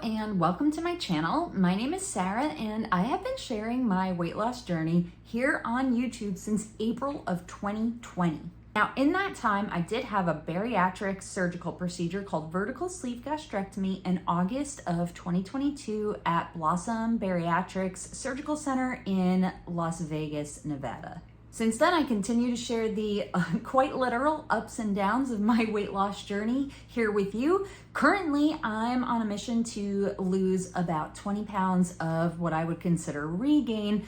and welcome to my channel. My name is Sarah and I have been sharing my weight loss journey here on YouTube since April of 2020. Now in that time, I did have a bariatric surgical procedure called vertical sleeve gastrectomy in August of 2022 at Blossom Bariatrics Surgical Center in Las Vegas, Nevada. Since then, I continue to share the quite literal ups and downs of my weight loss journey here with you. Currently, I'm on a mission to lose about 20 pounds of what I would consider regain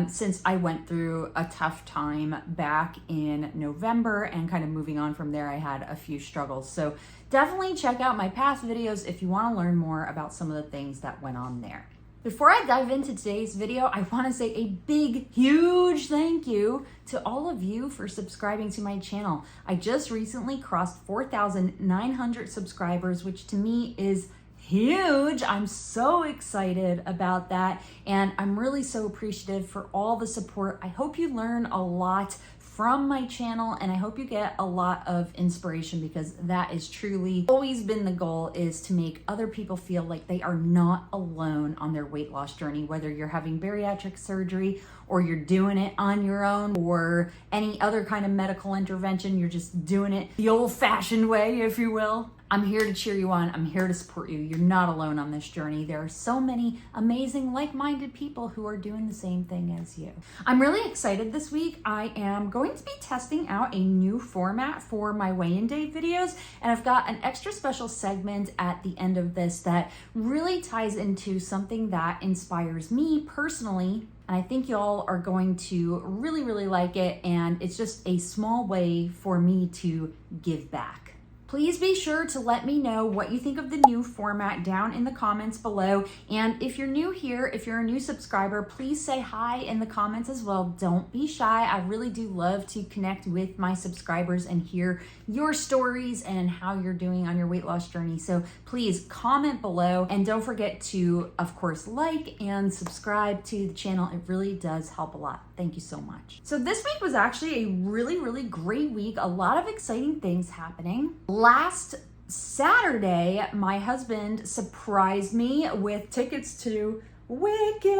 since I went through a tough time back in November, and kind of moving on from there, I had a few struggles. So definitely check out my past videos if you want to learn more about some of the things that went on there. Before I dive into today's video, I want to say a big, huge thank you to all of you for subscribing to my channel. I just recently crossed 4,900 subscribers, which to me is huge. I'm so excited about that, and I'm really so appreciative for all the support. I hope you learn a lot from my channel, and I hope you get a lot of inspiration, because that is truly always been the goal, is to make other people feel like they are not alone on their weight loss journey, whether you're having bariatric surgery or you're doing it on your own, or any other kind of medical intervention. You're just doing it the old-fashioned way, if you will. I'm here to cheer you on. I'm here to support you. You're not alone on this journey. There are so many amazing, like-minded people who are doing the same thing as you. I'm really excited this week. I am going to be testing out a new format for my weigh-in day videos, and I've got an extra special segment at the end of this that really ties into something that inspires me personally. And I think y'all are going to really, really like it, and it's just a small way for me to give back. Please be sure to let me know what you think of the new format down in the comments below. And if you're new here, if you're a new subscriber, please say hi in the comments as well. Don't be shy. I really do love to connect with my subscribers and hear your stories and how you're doing on your weight loss journey. So please comment below, and don't forget to, of course, like and subscribe to the channel. It really does help a lot. Thank you so much. So this week was actually a really, really great week. A lot of exciting things happening. Last Saturday, my husband surprised me with tickets to Wicked.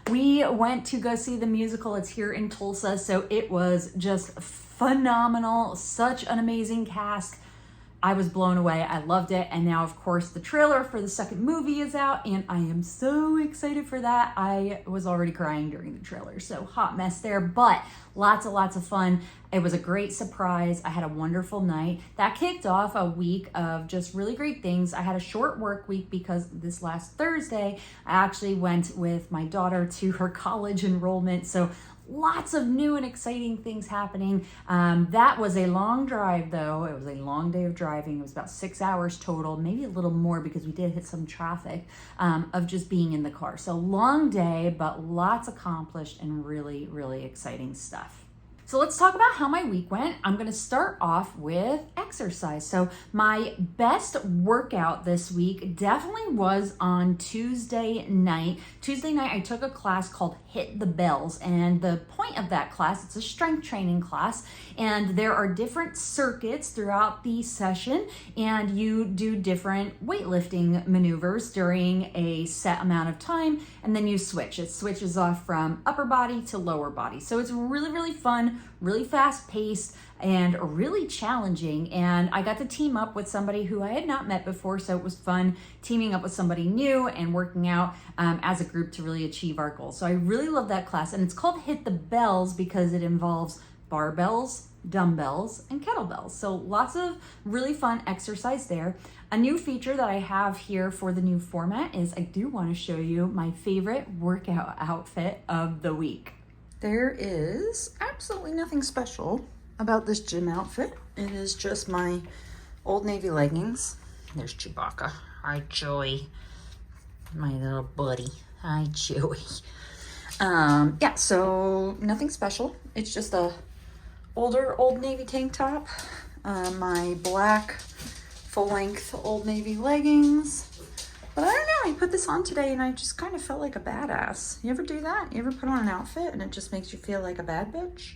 We went to go see the musical. It's here in Tulsa, so it was just phenomenal. Such an amazing cast. I was blown away. I loved it. And now, of course, the trailer for the second movie is out, and I am so excited for that. I was already crying during the trailer, so hot mess there, but lots of fun. It was a great surprise. I had a wonderful night. That kicked off a week of just really great things. I had a short work week because this last Thursday, I actually went with my daughter to her college enrollment. So lots of new and exciting things happening. That was a long drive though. It was a long day of driving. It was about 6 hours total, maybe a little more because we did hit some traffic, of just being in the car. So long day, but lots accomplished and really, really exciting stuff. So let's talk about how my week went. I'm gonna start off with exercise. So my best workout this week definitely was on Tuesday night. Tuesday night, I took a class called Hit the Bells, and the point of that class, it's a strength training class, and there are different circuits throughout the session, and you do different weightlifting maneuvers during a set amount of time, and then you switch. It switches off from upper body to lower body. So it's really, really fun, really fast paced, and really challenging. And I got to team up with somebody who I had not met before, so it was fun teaming up with somebody new and working out as a group to really achieve our goals. So I really love that class, and it's called Hit the Bells because it involves barbells, dumbbells, and kettlebells. So lots of really fun exercise there. A new feature that I have here for the new format is I do want to show you my favorite workout outfit of the week. There is absolutely nothing special about this gym outfit. It is just my Old Navy leggings. There's Chewbacca. Hi, Joey. My little buddy. Hi, Joey. Yeah, so nothing special. It's just a older Old Navy tank top, my black full-length Old Navy leggings. But I don't know, I put this on today and I just kind of felt like a badass. You ever do that? You ever put on an outfit and it just makes you feel like a bad bitch?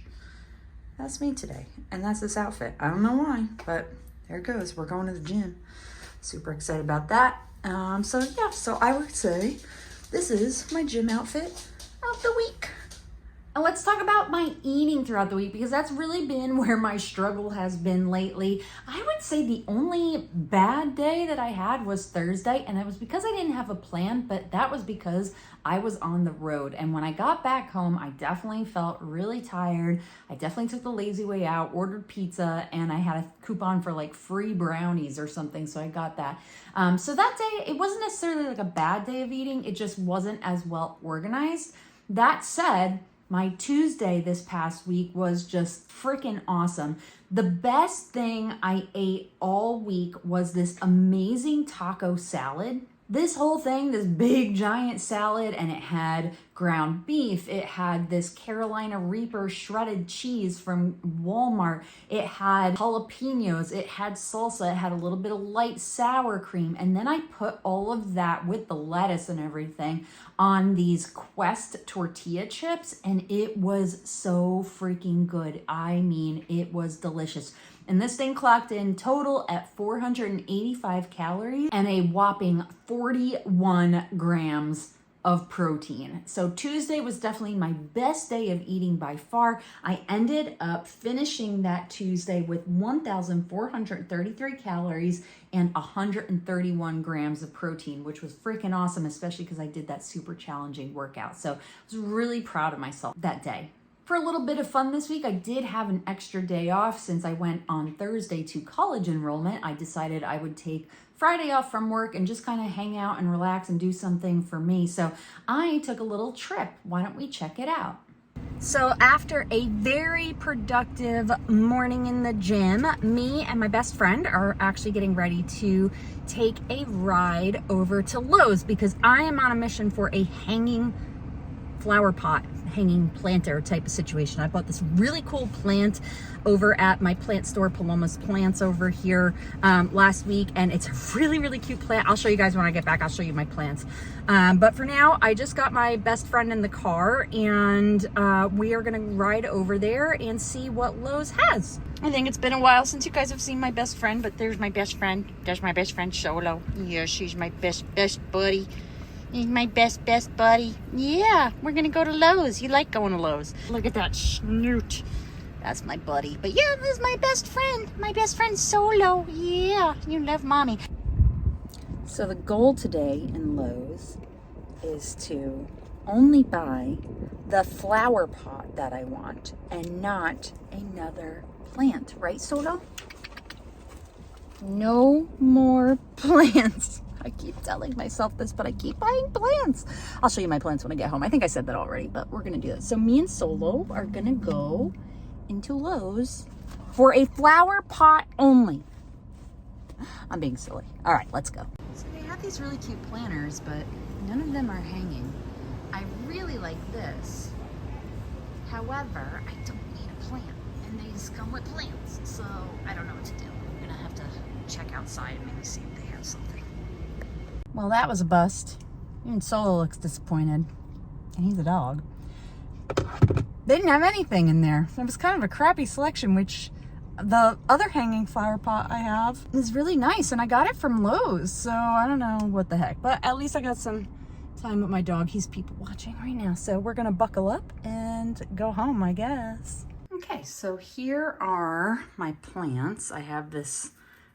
That's me today, and that's this outfit. I don't know why, but there it goes. We're going to the gym. Super excited about that. So yeah, so I would say this is my gym outfit of the week. And let's talk about my eating throughout the week, because that's really been where my struggle has been lately. I would say the only bad day that I had was Thursday, and it was because I didn't have a plan, but that was because I was on the road. And when I got back home, I definitely felt really tired. I definitely took the lazy way out, ordered pizza, and I had a coupon for like free brownies or something, so I got that. So that day, it wasn't necessarily like a bad day of eating, it just wasn't as well organized. That said, my Tuesday this past week was just freaking awesome. The best thing I ate all week was this amazing taco salad. This whole thing, this big giant salad, and it had ground beef. It had this Carolina Reaper shredded cheese from Walmart. It had jalapenos. It had salsa. It had a little bit of light sour cream. And then I put all of that with the lettuce and everything on these Quest tortilla chips, and it was so freaking good. I mean, it was delicious. And this thing clocked in total at 485 calories and a whopping 41 grams of protein. So Tuesday was definitely my best day of eating by far. I ended up finishing that Tuesday with 1,433 calories and 131 grams of protein, which was freaking awesome, especially because I did that super challenging workout. So I was really proud of myself that day. For a little bit of fun this week, I did have an extra day off since I went on Thursday to college enrollment. I decided I would take Friday off from work and just kind of hang out and relax and do something for me. So I took a little trip. Why don't we check it out? So after a very productive morning in the gym, me and my best friend are actually getting ready to take a ride over to Lowe's because I am on a mission for a hanging flower pot, hanging planter type of situation. I bought this really cool plant over at my plant store, Paloma's Plants over here last week, and it's a really, really cute plant. I'll show you guys when I get back. I'll show you my plants. But for now, I just got my best friend in the car, and we are gonna ride over there and see what Lowe's has. I think it's been a while since you guys have seen my best friend, but there's my best friend. There's my best friend, Solo. Yeah, she's my best buddy. He's my best buddy. Yeah, we're gonna go to Lowe's. You like going to Lowe's. Look at that snoot. That's my buddy. But yeah, this is my best friend Solo. Yeah, you love mommy. So the goal today in Lowe's is to only buy the flower pot that I want and not another plant. Right, Solo? No more plants. I keep telling myself this, but I keep buying plants. I'll show you my plants when I get home. I think I said that already, but we're gonna do that. So me and Solo are gonna go into Lowe's for a flower pot only. I'm being silly. All right, let's go. So they have these really cute planters, but none of them are hanging. I really like this. However, I don't need a plant, and these come with plants, so I don't know what to do. I'm gonna have to check outside and maybe see if they have something. Well, that was a bust. Even Solo looks disappointed. And he's a dog. They didn't have anything in there. It was kind of a crappy selection, which the other hanging flower pot I have is really nice. And I got it from Lowe's, so I don't know what the heck. But at least I got some time with my dog. He's people watching right now. So we're going to buckle up and go home, I guess. Okay, so here are my plants. I have this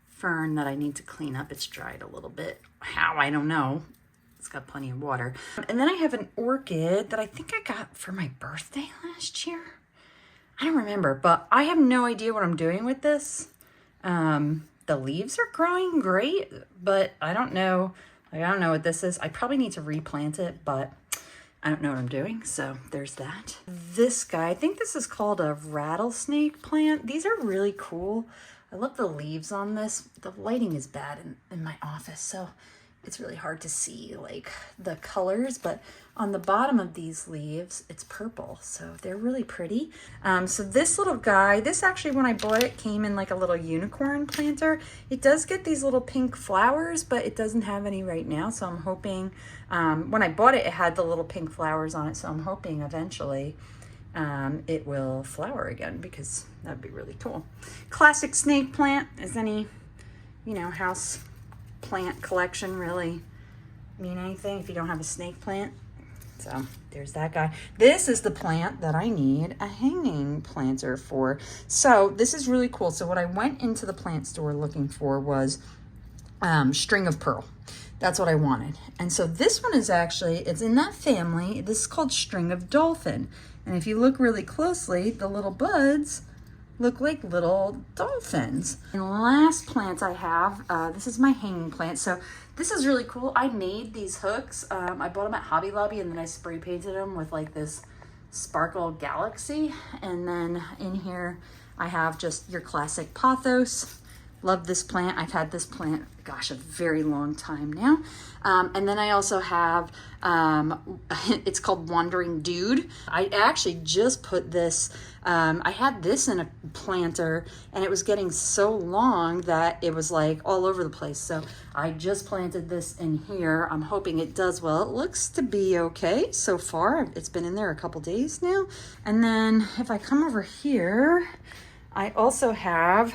fern that I need to clean up. It's dried a little bit. How? I don't know. It's got plenty of water. And then I have an orchid that I think I got for my birthday last year. I don't remember, but I have no idea what I'm doing with this. The leaves are growing great, but I don't know. I don't know what this is. I probably need to replant it, but I don't know what I'm doing. So there's that. This guy, I think this is called a rattlesnake plant. These are really cool. I love the leaves on this. The lighting is bad in my office, so it's really hard to see like the colors, but on the bottom of these leaves, it's purple. So they're really pretty. So this little guy, this actually, when I bought it, came in like a little unicorn planter. It does get these little pink flowers, but it doesn't have any right now. So I'm hoping, when I bought it, it had the little pink flowers on it. So I'm hoping eventually it will flower again, because that'd be really cool. Classic snake plant, as any, you know, house plant collection really mean anything if you don't have a snake plant. So there's that guy. This is the plant that I need a hanging planter for. So this is really cool. So what I went into the plant store looking for was string of pearl. That's what I wanted. And so this one is actually, it's in that family. This is called string of dolphin. And if you look really closely, the little buds look like little dolphins. And the last plant I have, this is my hanging plant. So this is really cool. I made these hooks. I bought them at Hobby Lobby, and then I spray painted them with like this sparkle galaxy. And then in here, I have just your classic pothos. Love this plant. I've had this plant, gosh, a very long time now. And then I also have, it's called Wandering Dude. I actually just put this, I had this in a planter, and it was getting so long that it was like all over the place. So I just planted this in here. I'm hoping it does well. It looks to be okay so far. It's been in there a couple days now. And then if I come over here, I also have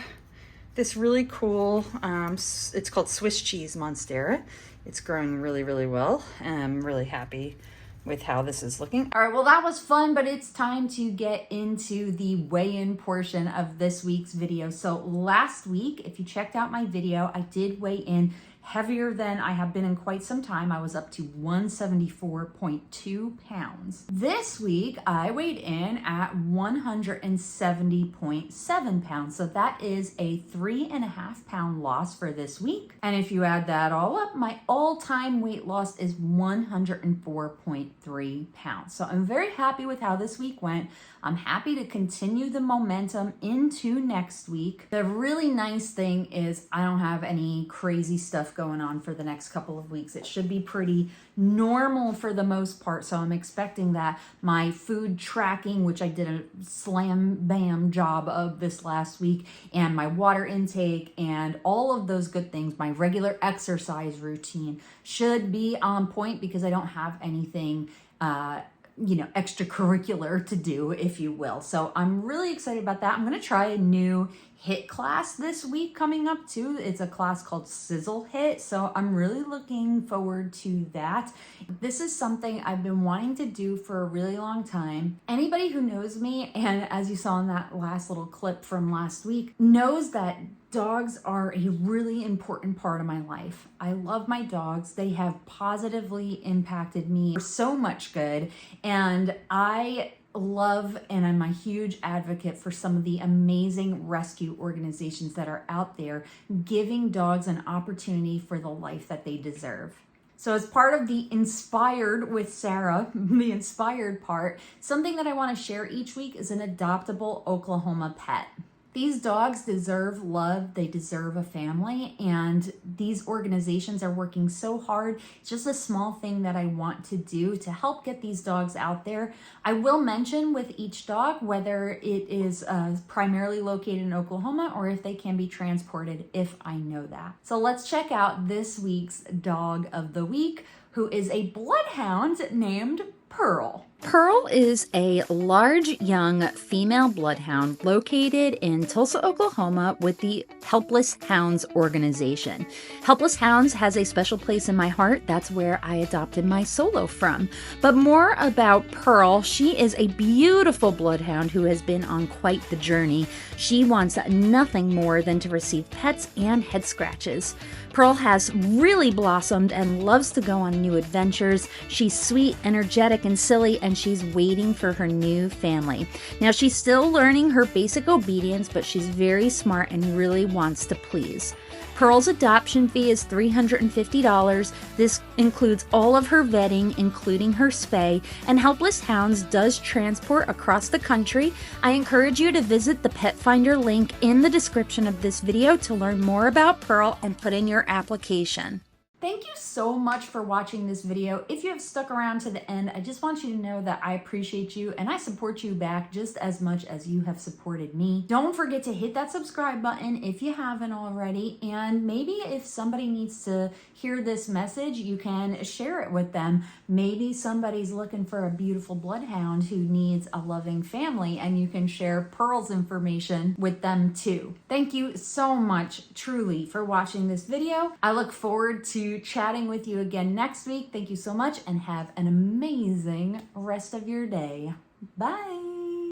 this really cool, it's called Swiss cheese monstera. It's growing really, really well. I'm really happy with how this is looking. All right, well, that was fun, but it's time to get into the weigh-in portion of this week's video. So last week, if you checked out my video, I did weigh in heavier than I have been in quite some time. I was up to 174.2 pounds. This week, I weighed in at 170.7 pounds. So that is a 3.5 pound loss for this week. And if you add that all up, my all-time weight loss is 104.3 pounds. So I'm very happy with how this week went. I'm happy to continue the momentum into next week. The really nice thing is I don't have any crazy stuff going on for the next couple of weeks. It should be pretty normal for the most part. So I'm expecting that my food tracking, which I did a slam bam job of this last week, and my water intake and all of those good things, my regular exercise routine should be on point because I don't have anything extracurricular to do, if you will. So I'm really excited about that. I'm going to try a new HIIT class this week coming up too. It's a class called Sizzle HIIT. So I'm really looking forward to that. This is something I've been wanting to do for a really long time. Anybody who knows me, and as you saw in that last little clip from last week, knows that dogs are a really important part of my life. I love my dogs. They have positively impacted me for so much good. And I love and I'm a huge advocate for some of the amazing rescue organizations that are out there giving dogs an opportunity for the life that they deserve. So as part of the Inspired with Sara, the inspired part, something that I want to share each week is an adoptable Oklahoma pet. These dogs deserve love, they deserve a family, and these organizations are working so hard. It's just a small thing that I want to do to help get these dogs out there. I will mention with each dog whether it is primarily located in Oklahoma or if they can be transported if I know that. So let's check out this week's dog of the week, who is a bloodhound named Pearl. Pearl is a large, young female bloodhound located in Tulsa, Oklahoma with the Helpless Hounds organization. Helpless Hounds has a special place in my heart. That's where I adopted my Solo from. But more about Pearl. She is a beautiful bloodhound who has been on quite the journey. She wants nothing more than to receive pets and head scratches. Pearl has really blossomed and loves to go on new adventures. She's sweet, energetic, and silly, and she's waiting for her new family. Now, she's still learning her basic obedience, but she's very smart and really wants to please. Pearl's adoption fee is $350. This includes all of her vetting, including her spay, and Helpless Hounds does transport across the country. I encourage you to visit the Pet Finder link in the description of this video to learn more about Pearl and put in your application. thank you so much for watching this video. If you have stuck around to the end, I just want you to know that I appreciate you and I support you back just as much as you have supported me. Don't forget to hit that subscribe button if you haven't already, and maybe if somebody needs to hear this message, you can share it with them. Maybe somebody's looking for a beautiful bloodhound who needs a loving family, and you can share Pearl's information with them too. Thank you so much, truly, for watching this video. I look forward to chatting with you again next week. Thank you so much and have an amazing rest of your day. Bye.